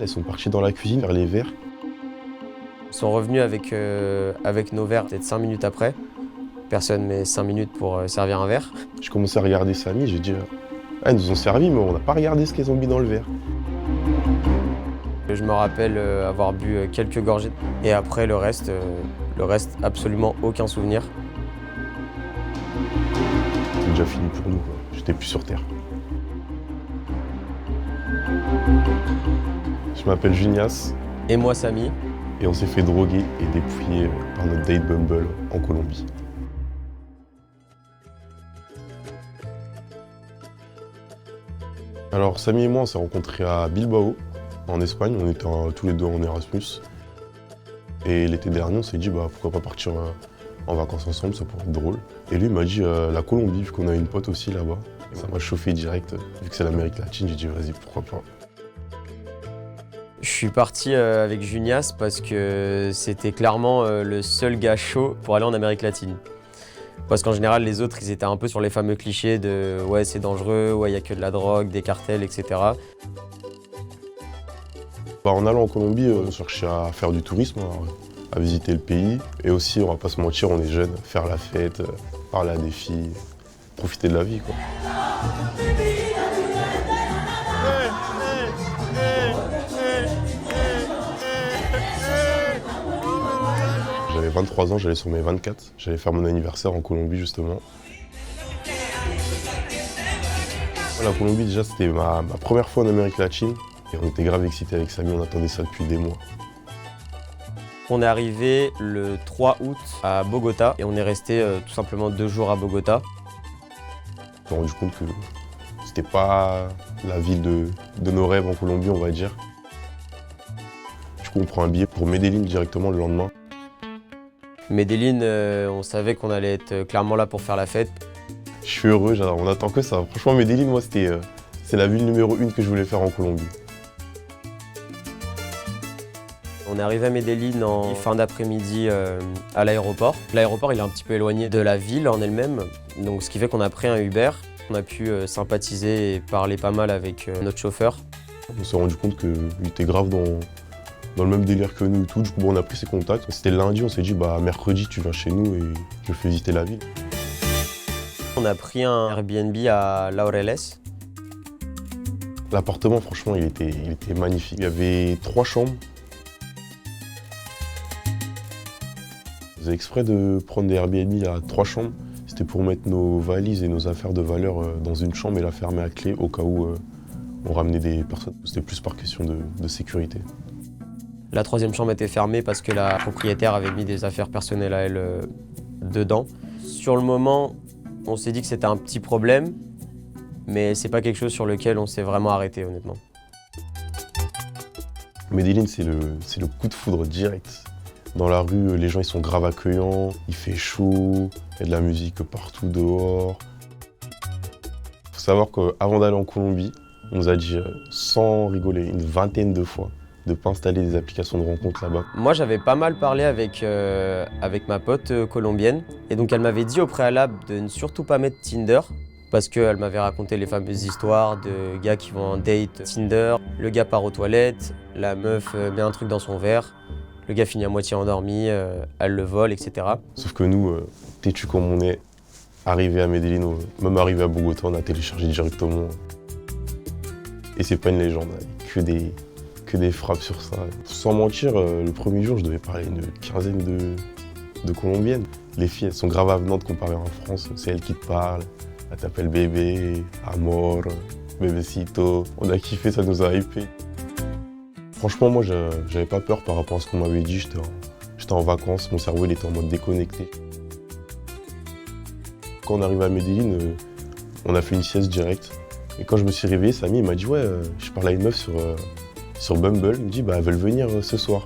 Elles sont parties dans la cuisine vers les verres. Ils sont revenus avec nos verres peut-être 5 minutes après. Personne met 5 minutes pour servir un verre. Je commençais à regarder Samy, j'ai dit elles nous ont servi, mais on n'a pas regardé ce qu'elles ont mis dans le verre. Je me rappelle avoir bu quelques gorgées et après le reste, absolument aucun souvenir. C'était déjà fini pour nous, quoi. J'étais plus sur Terre. Je m'appelle Junias. Et moi, Samy. Et on s'est fait droguer et dépouiller par notre date Bumble en Colombie. Alors Samy et moi on s'est rencontrés à Bilbao, en Espagne, on était tous les deux en Erasmus. Et l'été dernier on s'est dit pourquoi pas partir en vacances ensemble, ça pourrait être drôle. Et lui il m'a dit la Colombie, vu qu'on a une pote aussi là-bas. Ça m'a chauffé direct, vu que c'est l'Amérique latine, j'ai dit vas-y pourquoi pas. Je suis parti avec Junias parce que c'était clairement le seul gars chaud pour aller en Amérique latine. Parce qu'en général, les autres, ils étaient un peu sur les fameux clichés de « ouais, c'est dangereux, ouais, il n'y a que de la drogue, des cartels, etc. » En allant en Colombie, on cherchait à faire du tourisme, à visiter le pays. Et aussi, on va pas se mentir, on est jeunes, faire la fête, parler à des filles, profiter de la vie, quoi. J'avais 23 ans, j'allais sur mes 24. J'allais faire mon anniversaire en Colombie, justement. La Colombie, déjà, c'était ma première fois en Amérique latine. Et on était grave excités avec Samy, on attendait ça depuis des mois. On est arrivé le 3 août à Bogota et on est resté tout simplement 2 jours à Bogota. On s'est rendu compte que c'était pas la ville de nos rêves en Colombie, on va dire. Du coup, on prend un billet pour Medellín directement le lendemain. Medellín, on savait qu'on allait être clairement là pour faire la fête. Je suis heureux, on attend que ça. Franchement, Medellín, moi, c'est la ville numéro 1 que je voulais faire en Colombie. On est arrivé à Medellín en fin d'après-midi à l'aéroport. L'aéroport, il est un petit peu éloigné de la ville en elle-même, donc ce qui fait qu'on a pris un Uber. On a pu sympathiser et parler pas mal avec notre chauffeur. On s'est rendu compte qu'il était grave dans le même délire que nous et tout. Du coup, on a pris ses contacts. C'était lundi, on s'est dit mercredi, tu viens chez nous et je fais visiter la ville. On a pris un Airbnb à Laureles. L'appartement, franchement, il était magnifique. Il y avait 3 chambres. On faisait exprès de prendre des Airbnb à 3 chambres. C'était pour mettre nos valises et nos affaires de valeur dans une chambre et la fermer à clé au cas où on ramenait des personnes. C'était plus par question de sécurité. La 3e chambre était fermée parce que la propriétaire avait mis des affaires personnelles à elle dedans. Sur le moment, on s'est dit que c'était un petit problème, mais c'est pas quelque chose sur lequel on s'est vraiment arrêté, honnêtement. Medellín, c'est le coup de foudre direct. Dans la rue, les gens ils sont grave accueillants, il fait chaud, il y a de la musique partout dehors. Faut savoir qu'avant d'aller en Colombie, on nous a dit, sans rigoler, une 20aine de fois, de ne pas installer des applications de rencontres là-bas. Moi, j'avais pas mal parlé avec ma pote colombienne. Et donc, elle m'avait dit au préalable de ne surtout pas mettre Tinder. Parce qu'elle m'avait raconté les fameuses histoires de gars qui vont en date Tinder. Le gars part aux toilettes, la meuf met un truc dans son verre. Le gars finit à moitié endormi, elle le vole, etc. Sauf que nous, têtus comme on est, arrivés à Medellín, même arrivés à Bogota, on a téléchargé directement. Et c'est pas une légende, que des frappes sur ça. Sans mentir, le premier jour, je devais parler à une quinzaine de Colombiennes. Les filles, elles sont grave avenantes comparées en France. C'est elles qui te parlent. Elles t'appellent bébé, amor, bébécito. On a kiffé, ça nous a hypé. Franchement, moi, j'avais pas peur par rapport à ce qu'on m'avait dit. J'étais en vacances, mon cerveau il était en mode déconnecté. Quand on arrive à Medellín, on a fait une sieste directe. Et quand je me suis réveillé, Samy m'a dit ouais, je parlais à une meuf sur Bumble. Il me dit elles veulent venir ce soir.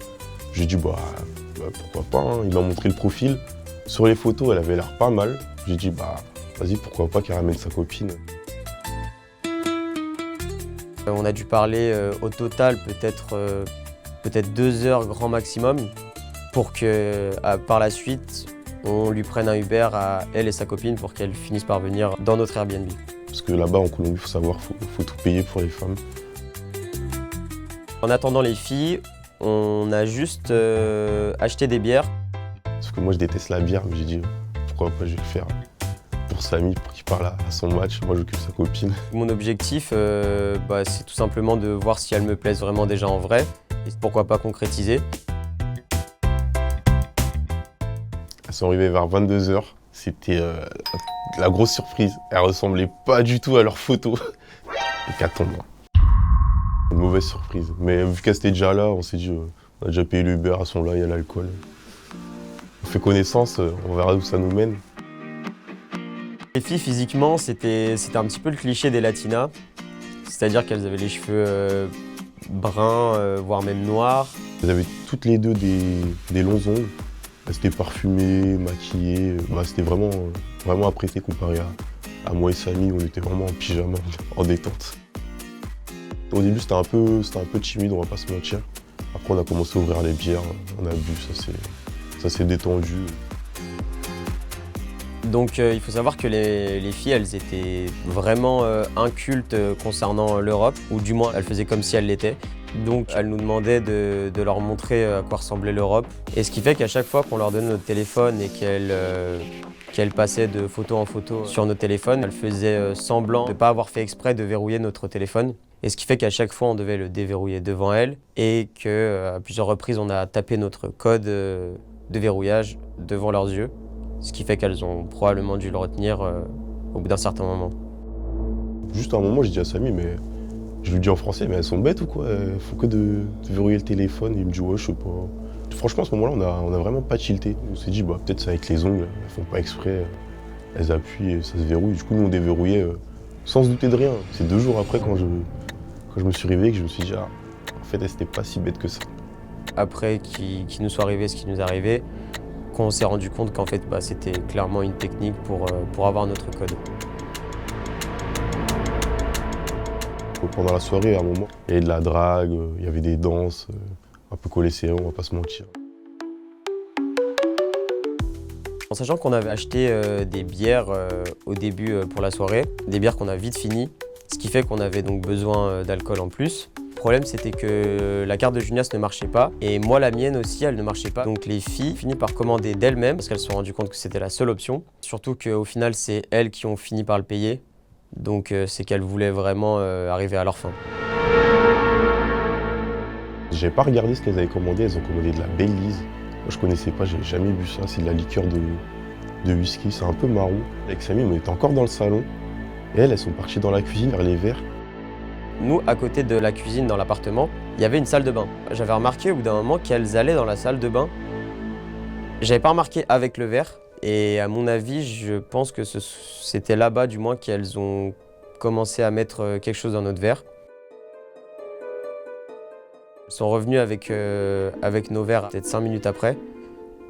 J'ai dit pourquoi pas, hein. Il m'a montré le profil. Sur les photos, elle avait l'air pas mal. J'ai dit vas-y, pourquoi pas qu'elle ramène sa copine. On a dû parler au total peut-être 2 heures grand maximum pour que par la suite on lui prenne un Uber à elle et sa copine pour qu'elles finissent par venir dans notre Airbnb. Parce que là-bas en Colombie, il faut savoir, faut tout payer pour les femmes. En attendant les filles, on a juste acheté des bières. Parce que moi je déteste la bière, mais j'ai dit pourquoi pas, je vais le faire pour Samy, pour qu'il parle à son match. Moi j'occupe sa copine. Mon objectif, c'est tout simplement de voir si elles me plaisent vraiment déjà en vrai, et pourquoi pas concrétiser. Elles sont arrivées vers 22 h. C'était la grosse surprise. Elles ressemblaient pas du tout à leurs photos. Hécatombe. Une mauvaise surprise. Mais vu qu'elles étaient déjà là, on s'est dit on a déjà payé l'Uber, elles sont là, il y a l'alcool. On fait connaissance, on verra où ça nous mène. Les filles, physiquement, c'était un petit peu le cliché des latinas. C'est-à-dire qu'elles avaient les cheveux bruns, voire même noirs. Elles avaient toutes les deux des longs ongles. Elles étaient parfumées, maquillées. C'était vraiment apprêté comparé à moi et Samy. On était vraiment en pyjama, en détente. Au début, c'était un peu timide, on va pas se mentir. Après, on a commencé à ouvrir les bières, on a bu, ça s'est détendu. Donc il faut savoir que les filles, elles étaient vraiment incultes concernant l'Europe, ou du moins elles faisaient comme si elles l'étaient. Donc elles nous demandaient de leur montrer à quoi ressemblait l'Europe. Et ce qui fait qu'à chaque fois qu'on leur donnait notre téléphone et qu'elles passaient de photo en photo sur nos téléphones, elles faisaient semblant de ne pas avoir fait exprès de verrouiller notre téléphone. Et ce qui fait qu'à chaque fois on devait le déverrouiller devant elles et qu'à plusieurs reprises on a tapé notre code de verrouillage devant leurs yeux. Ce qui fait qu'elles ont probablement dû le retenir au bout d'un certain moment. Juste à un moment, j'ai dit à Samy, mais je lui dis en français, mais elles sont bêtes ou quoi? Elles font que de verrouiller le téléphone. Et il me dit, ouais, je sais pas. Franchement, à ce moment-là, on a vraiment pas tilté. On s'est dit, peut-être c'est avec les ongles, elles font pas exprès, elles appuient et ça se verrouille. Du coup, nous, on déverrouillait sans se douter de rien. C'est 2 jours après, quand je me suis réveillé, que je me suis dit, en fait, elles étaient pas si bêtes que ça. Après qu'il nous soit arrivé ce qui nous est arrivé, qu'on s'est rendu compte qu'en fait c'était clairement une technique pour avoir notre code. Pendant la soirée, à un moment, il y avait de la drague, il y avait des danses, un peu collé serré, on va pas se mentir. En sachant qu'on avait acheté des bières au début pour la soirée, des bières qu'on a vite finies, ce qui fait qu'on avait donc besoin d'alcool en plus. Le problème, c'était que la carte de Junias ne marchait pas et moi, la mienne aussi, elle ne marchait pas. Donc les filles finissent par commander d'elles-mêmes parce qu'elles se sont rendues compte que c'était la seule option. Surtout qu'au final, c'est elles qui ont fini par le payer. Donc c'est qu'elles voulaient vraiment arriver à leur fin. J'ai pas regardé ce qu'elles avaient commandé, elles ont commandé de la Baileys. Moi je connaissais pas, j'ai jamais bu ça, c'est de la liqueur de whisky, c'est un peu marron. Avec Samy, on était encore dans le salon et elles sont parties dans la cuisine vers les verres. Nous, à côté de la cuisine dans l'appartement, il y avait une salle de bain. J'avais remarqué au bout d'un moment qu'elles allaient dans la salle de bain. J'avais pas remarqué avec le verre. Et à mon avis, je pense que c'était là-bas du moins qu'elles ont commencé à mettre quelque chose dans notre verre. Elles sont revenues avec nos verres peut-être 5 minutes après.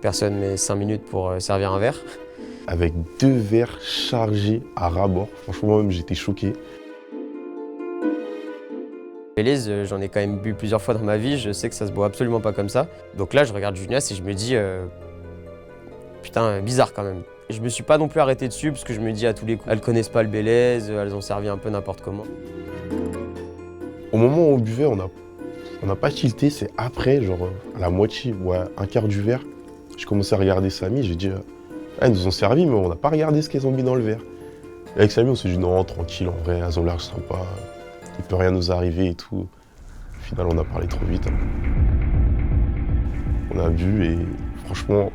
Personne met 5 minutes pour servir un verre. Avec 2 verres chargés à ras-bord. Franchement, même j'étais choqué. Baileys, j'en ai quand même bu plusieurs fois dans ma vie, je sais que ça se boit absolument pas comme ça. Donc là, je regarde Junias et je me dis, putain, bizarre quand même. Et je me suis pas non plus arrêté dessus parce que je me dis à tous les coups, elles connaissent pas le Baileys, elles ont servi un peu n'importe comment. Au moment où on buvait, on n'a pas tilté, c'est après, genre à la moitié ou à un quart du verre, j'ai commencé à regarder Samy, j'ai dit, elles nous ont servi, mais on n'a pas regardé ce qu'elles ont mis dans le verre. Et avec Samy, on s'est dit, non, tranquille, en vrai, elles ont l'air sympas. Il peut rien nous arriver et tout. Au final, on a parlé trop vite. On a bu et franchement,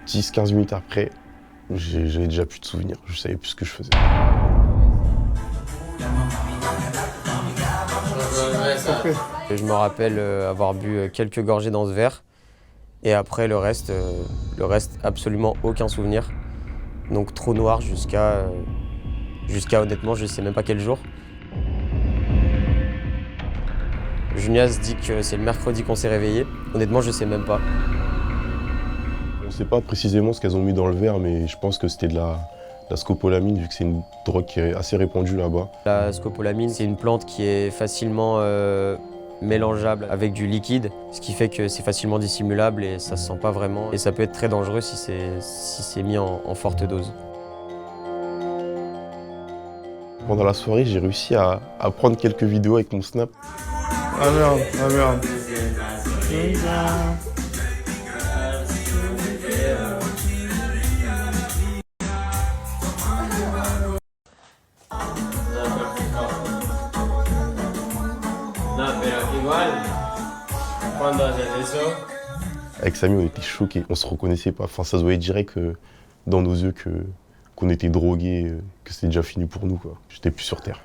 10-15 minutes après, j'avais déjà plus de souvenirs. Je savais plus ce que je faisais. Je me rappelle avoir bu quelques gorgées dans ce verre. Et après, le reste absolument aucun souvenir. Donc trop noir jusqu'à honnêtement, je sais même pas quel jour. Junias dit que c'est le mercredi qu'on s'est réveillé. Honnêtement, je sais même pas. On ne sait pas précisément ce qu'elles ont mis dans le verre, mais je pense que c'était de la scopolamine, vu que c'est une drogue qui est assez répandue là-bas. La scopolamine, c'est une plante qui est facilement mélangeable avec du liquide, ce qui fait que c'est facilement dissimulable et ça se sent pas vraiment. Et ça peut être très dangereux si c'est mis en forte dose. Pendant la soirée, j'ai réussi à prendre quelques vidéos avec mon Snap. Ah merde, ah merde. Avec Samy, on était choqués, on se reconnaissait pas. Enfin, ça se voyait direct dans nos yeux qu'on était drogués, que c'était déjà fini pour nous, quoi. J'étais plus sur Terre.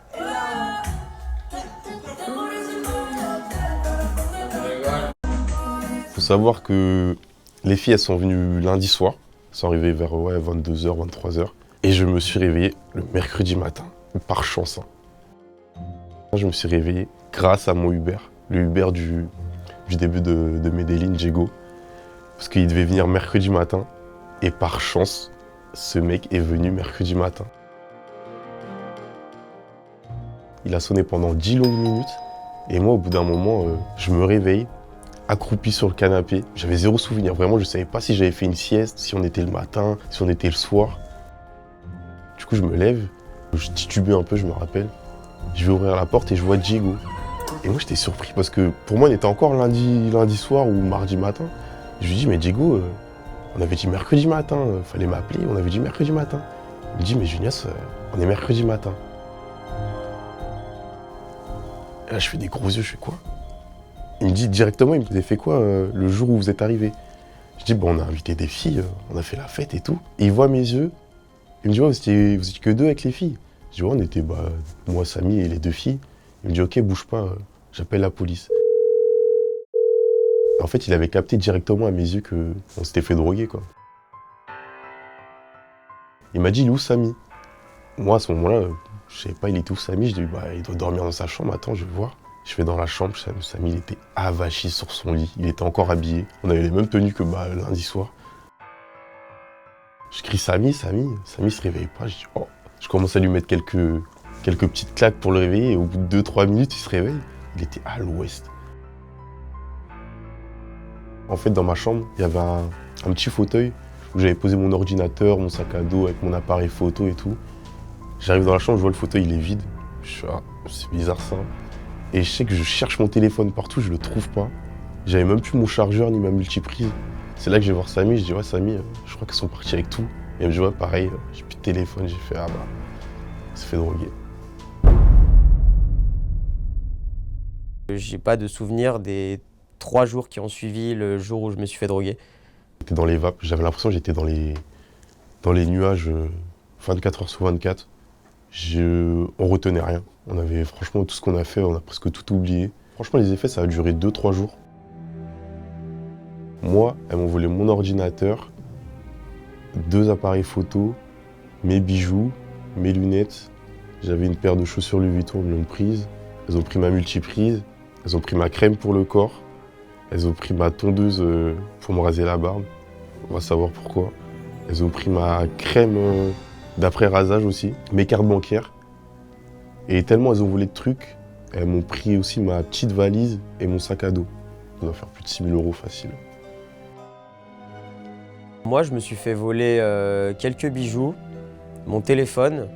Faut savoir que les filles, elles sont venues lundi soir. Elles sont arrivées vers 22h, 23h. Et je me suis réveillé le mercredi matin, par chance. Je me suis réveillé grâce à mon Uber, le Uber du début de Medellin, Diego. Parce qu'il devait venir mercredi matin. Et par chance, ce mec est venu mercredi matin. Il a sonné pendant 10 longues minutes. Et moi, au bout d'un moment, je me réveille, accroupi sur le canapé. J'avais zéro souvenir. Vraiment, je ne savais pas si j'avais fait une sieste, si on était le matin, si on était le soir. Du coup, je me lève. Je titubais un peu, je me rappelle. Je vais ouvrir la porte et je vois Diego. Et moi, j'étais surpris parce que pour moi, on était encore lundi soir ou mardi matin. Je lui dis, mais Diego, on avait dit mercredi matin, fallait m'appeler, on avait dit mercredi matin. Il me dit, mais Junias, on est mercredi matin. Et là, je fais des gros yeux, je fais quoi? Il me dit directement, il me dit, fait quoi le jour où vous êtes arrivé? Je dis, bon, on a invité des filles, on a fait la fête et tout. Et il voit mes yeux, il me dit, ouais, vous étiez que deux avec les filles? Je dis, ouais, on était, moi, Samy et les deux filles. Il me dit, ok, bouge pas, j'appelle la police. En fait, il avait capté directement à mes yeux qu'on s'était fait droguer, quoi. Il m'a dit, il est où Samy? Moi, à ce moment-là, je savais pas, il était où Samy? Je dis, il doit dormir dans sa chambre, attends, je vais voir. Je vais dans la chambre, Samy, il était avachi sur son lit, il était encore habillé. On avait les mêmes tenues que lundi soir. Je crie Samy, Samy se réveille pas. Je dis, oh. Je commence à lui mettre quelques petites claques pour le réveiller et au bout de 2-3 minutes, il se réveille. Il était à l'ouest. En fait, dans ma chambre, il y avait un petit fauteuil où j'avais posé mon ordinateur, mon sac à dos avec mon appareil photo et tout. J'arrive dans la chambre, je vois le fauteuil, il est vide. Je suis c'est bizarre ça. Et je sais que je cherche mon téléphone partout, je le trouve pas. J'avais même plus mon chargeur ni ma multiprise. C'est là que je vais voir Samy, je dis, ouais, Samy, je crois qu'ils sont partis avec tout. Et elle me dit, ouais, pareil, j'ai plus de téléphone, j'ai fait, on s'est fait droguer. J'ai pas de souvenir des 3 jours qui ont suivi le jour où je me suis fait droguer. J'étais dans les vapes, j'avais l'impression que j'étais dans les nuages 24 heures sur 24. On retenait rien. On avait franchement tout ce qu'on a fait, on a presque tout oublié. Franchement, les effets, ça a duré 2-3 jours. Moi, elles m'ont volé mon ordinateur, 2 appareils photo, mes bijoux, mes lunettes. J'avais une paire de chaussures Louis Vuitton, elles me l'ont prise. Elles ont pris ma multiprise, elles ont pris ma crème pour le corps, elles ont pris ma tondeuse pour me raser la barbe. On va savoir pourquoi. Elles ont pris ma crème d'après rasage aussi, mes cartes bancaires. Et tellement elles ont volé de trucs, elles m'ont pris aussi ma petite valise et mon sac à dos. Ça doit faire plus de 6 000 € facile. Moi, je me suis fait voler quelques bijoux, mon téléphone,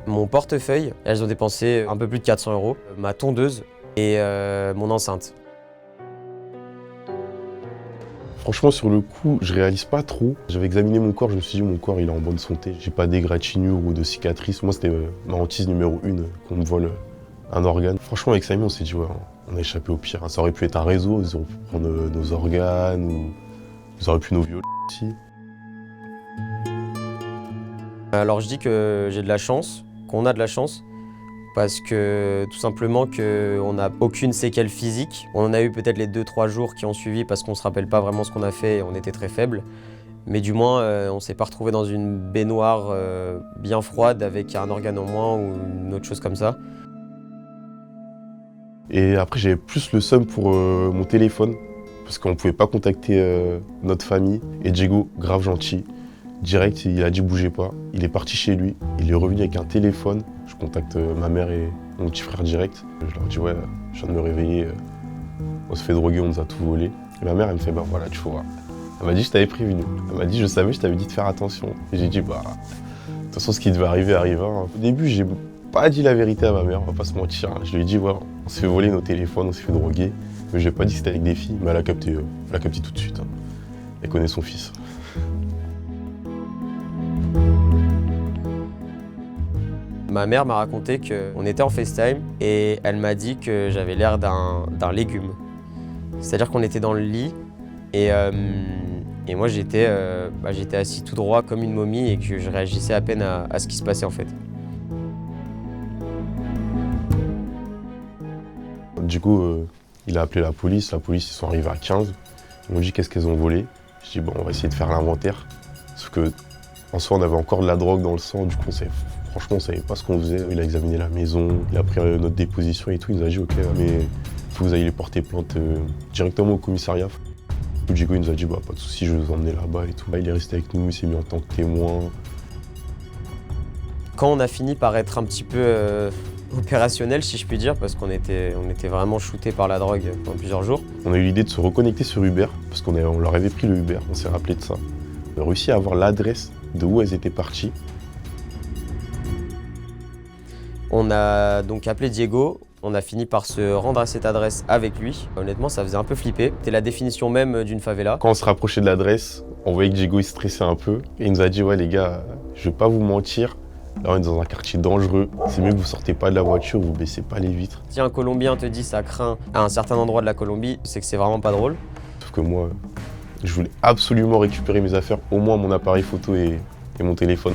mon portefeuille. Elles ont dépensé un peu plus de 400 €, ma tondeuse et mon enceinte. Franchement, sur le coup, je réalise pas trop. J'avais examiné mon corps, je me suis dit, mon corps, il est en bonne santé. J'ai pas d'égratignures ou de cicatrices. Moi, c'était ma hantise numéro 1, qu'on me vole un organe. Franchement, avec Samy, on s'est dit, ouais, on a échappé au pire. Ça aurait pu être un réseau, ils auraient pu prendre nos organes, ou ils auraient pu nous violer aussi. Alors, je dis que j'ai de la chance, qu'on a de la chance, parce que tout simplement qu'on n'a aucune séquelle physique. On en a eu peut-être les 2-3 jours qui ont suivi parce qu'on ne se rappelle pas vraiment ce qu'on a fait et on était très faibles. Mais du moins, on ne s'est pas retrouvé dans une baignoire bien froide avec un organe en moins ou une autre chose comme ça. Et après, j'avais plus le seum pour mon téléphone, parce qu'on ne pouvait pas contacter notre famille. Et Diego, grave gentil, direct, il a dit bougez pas. Il est parti chez lui, il est revenu avec un téléphone. Je contacte ma mère et mon petit frère direct. Je leur dis ouais, je viens de me réveiller, on se fait droguer, on nous a tout volé. Et ma mère, elle me fait voilà, tu vois. Elle m'a dit je t'avais prévenu. Elle m'a dit je savais, je t'avais dit de faire attention. Et j'ai dit de toute façon ce qui devait arriver arriva. Au début, pas dit la vérité à ma mère, on va pas se mentir. Je lui ai dit, ouais, on s'est fait voler nos téléphones, on s'est fait droguer. Mais je lui ai pas dit que c'était avec des filles, mais elle a capté tout de suite. Elle connaît son fils. Ma mère m'a raconté qu'on était en FaceTime et elle m'a dit que j'avais l'air d'un légume. C'est-à-dire qu'on était dans le lit et moi j'étais assis tout droit comme une momie et que je réagissais à peine à ce qui se passait en fait. Du coup, il a appelé la police ils sont arrivés à 15. Ils m'ont dit qu'est-ce qu'elles ont volé. Je dis bon, on va essayer de faire l'inventaire. Sauf que en soi, on avait encore de la drogue dans le sang, du coup franchement, on savait pas ce qu'on faisait. Il a examiné la maison, il a pris notre déposition et tout. Il nous a dit ok, mais il faut que vous ayez porter plainte directement au commissariat. Diego il nous a dit bah, pas de soucis, je vais vous emmener là-bas et tout. Il est resté avec nous, il s'est mis en tant que témoin. Quand on a fini par être un petit peu opérationnel, si je puis dire, parce qu'on était vraiment shooté par la drogue pendant plusieurs jours. On a eu l'idée de se reconnecter sur Uber, parce qu'on leur avait pris le Uber, on s'est rappelé de ça. On a réussi à avoir l'adresse de où elles étaient parties. On a donc appelé Diego, on a fini par se rendre à cette adresse avec lui. Honnêtement, ça faisait un peu flipper. C'était la définition même d'une favela. Quand on se rapprochait de l'adresse, on voyait que Diego il stressait un peu. Et il nous a dit ouais les gars, je vais pas vous mentir, là on est dans un quartier dangereux, c'est mieux que vous sortez pas de la voiture, vous baissez pas les vitres. Si un Colombien te dit ça craint à un certain endroit de la Colombie, c'est que c'est vraiment pas drôle. Sauf que moi, je voulais absolument récupérer mes affaires, au moins mon appareil photo et mon téléphone.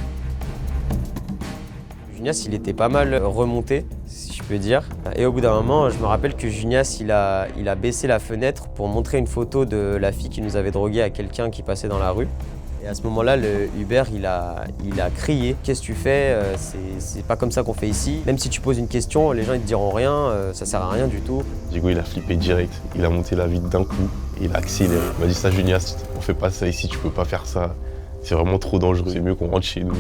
Junias, il était pas mal remonté, si je peux dire. Et au bout d'un moment, je me rappelle que Junias, il a baissé la fenêtre pour montrer une photo de la fille qui nous avait drogué à quelqu'un qui passait dans la rue. Et à ce moment-là, le Uber, il a crié « Qu'est-ce que tu fais? C'est pas comme ça qu'on fait ici. Même si tu poses une question, les gens ils te diront rien, ça sert à rien du tout. » Diego, il a flippé direct. Il a monté la vitre d'un coup et il a accéléré. Il m'a dit ça, Junias, on fait pas ça ici, tu peux pas faire ça. C'est vraiment trop dangereux, c'est mieux qu'on rentre chez nous.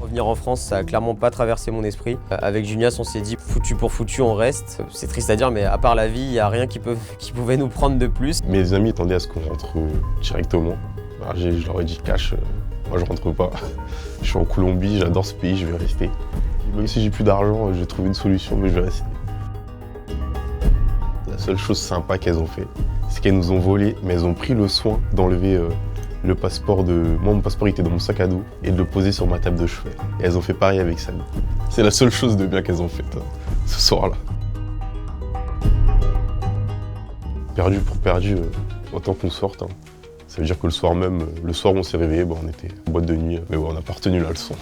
Revenir en France, ça a clairement pas traversé mon esprit. Avec Junias, on s'est dit foutu pour foutu, on reste. C'est triste à dire, mais à part la vie, il n'y a rien qui pouvait nous prendre de plus. Mes amis attendaient à ce qu'on rentre directement. Alors, je leur ai dit cash, moi je rentre pas. Je suis en Colombie, j'adore ce pays, je vais rester. Même si j'ai plus d'argent, j'ai trouvé une solution, mais je vais rester. La seule chose sympa qu'elles ont fait, c'est qu'elles nous ont volé, mais elles ont pris le soin d'enlever le passeport de... Moi, mon passeport était dans mon sac à dos et de le poser sur ma table de chevet. Et elles ont fait pareil avec Samy. C'est la seule chose de bien qu'elles ont fait ce soir-là. Perdu pour perdu, autant qu'on sorte. Ça veut dire que le soir même, le soir où on s'est réveillé, on était en boîte de nuit. Mais on n'a pas retenu la leçon.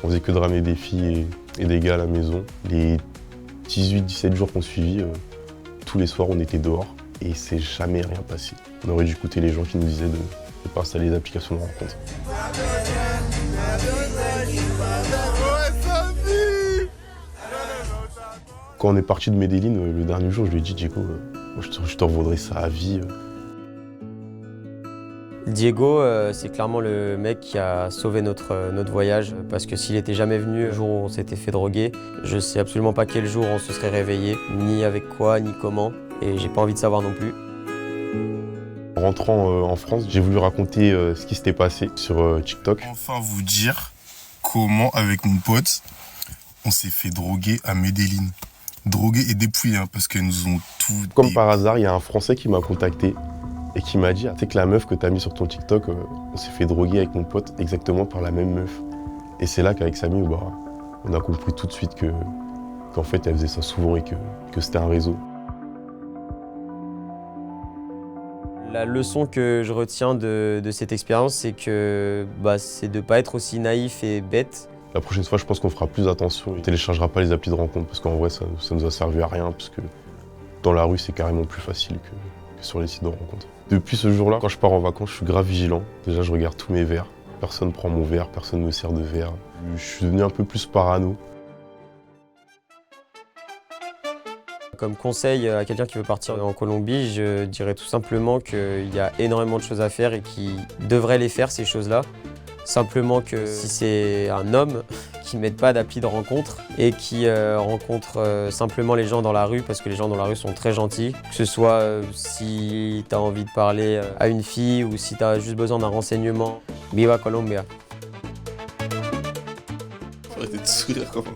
On faisait que de ramener des filles et des gars à la maison. Les 18-17 jours qu'on suivit, tous les soirs on était dehors et c'est jamais rien passé. On aurait dû écouter les gens qui nous disaient de ne pas installer les applications de rencontre. Quand on est parti de Medellín, le dernier jour, je lui ai dit Diego, je te revaudrais ça à vie. Diego, c'est clairement le mec qui a sauvé notre voyage, parce que s'il était jamais venu le jour où on s'était fait droguer, je sais absolument pas quel jour on se serait réveillé, ni avec quoi, ni comment, et j'ai pas envie de savoir non plus. En rentrant en France, j'ai voulu raconter ce qui s'était passé sur TikTok. Enfin vous dire comment, avec mon pote, on s'est fait droguer à Medellín. Droguer et dépouiller, parce qu'elles nous ont tout... Comme par hasard, il y a un Français qui m'a contacté et qui m'a dit, tu sais que la meuf que t'as mis sur ton TikTok, on s'est fait droguer avec mon pote exactement par la même meuf. Et c'est là qu'avec Samy, on a compris tout de suite qu'en fait, elle faisait ça souvent et que c'était un réseau. La leçon que je retiens de cette expérience, c'est que c'est de ne pas être aussi naïf et bête. La prochaine fois, je pense qu'on fera plus attention. On ne téléchargera pas les applis de rencontre parce qu'en vrai, ça nous a servi à rien parce que dans la rue, c'est carrément plus facile que sur les sites de rencontre. Depuis ce jour-là, quand je pars en vacances, je suis grave vigilant. Déjà, je regarde tous mes verres. Personne ne prend mon verre, personne ne me sert de verre. Je suis devenu un peu plus parano. Comme conseil à quelqu'un qui veut partir en Colombie, je dirais tout simplement qu'il y a énormément de choses à faire et qu'il devrait les faire, ces choses-là. Simplement que si c'est un homme qui ne mettent pas d'appli de rencontre et qui rencontrent simplement les gens dans la rue parce que les gens dans la rue sont très gentils. Que ce soit si tu as envie de parler à une fille ou si tu as juste besoin d'un renseignement. Viva Colombia! Arrêtez de sourire comment.